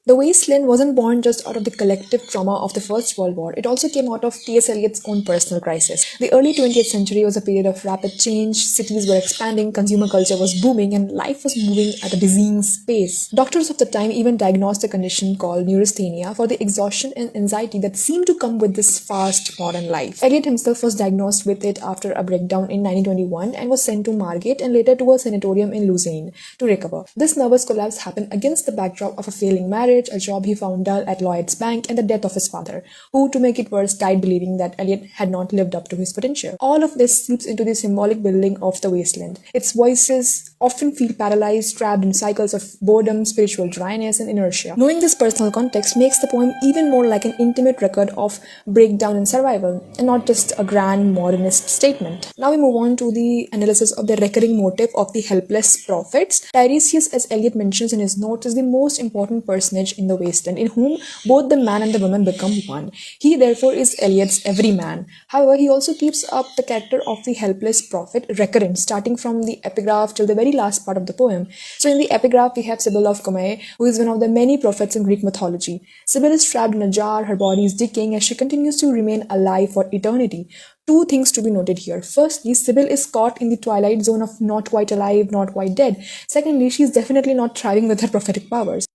The wasteland wasn't born just out of the collective trauma of the First World War, it also came out of T.S. Eliot's own personal crisis. The early 20th century was a period of rapid change, cities were expanding, consumer culture was booming, and life was moving at a dizzying pace. Doctors of the time even diagnosed a condition called neurasthenia for the exhaustion and anxiety that seemed to come with this fast modern life. Eliot himself was diagnosed with it after a breakdown in 1921 and was sent to Margate and later to a sanatorium in Lausanne to recover. This nervous collapse happened against the backdrop of a failing marriage, a job he found dull at Lloyd's Bank, and the death of his father, who, to make it worse, died believing that Eliot had not lived up to his potential. All of this seeps into the symbolic building of the wasteland. Its voices often feel paralyzed, trapped in cycles of boredom, spiritual dryness, and inertia. Knowing this personal context makes the poem even more like an intimate record of breakdown and survival, and not just a grand modernist statement. Now we move on to the analysis of the recurring motive of the helpless prophets. Tiresias, as Eliot mentions in his notes, is the most important personage in the wasteland, in whom both the man and the woman become one. He therefore is Eliot's everyman. However, he also keeps up the character of the helpless prophet recurrent, starting from the epigraph till the very last part of the poem. So in the epigraph, we have Sibyl of Cumae, who is one of the many prophets in Greek mythology. Sibyl is trapped in a jar, her body is decaying as she continues to remain alive for eternity. Two things to be noted here. Firstly, Sibyl is caught in the twilight zone of not quite alive, not quite dead. Secondly, she is definitely not thriving with her prophetic powers.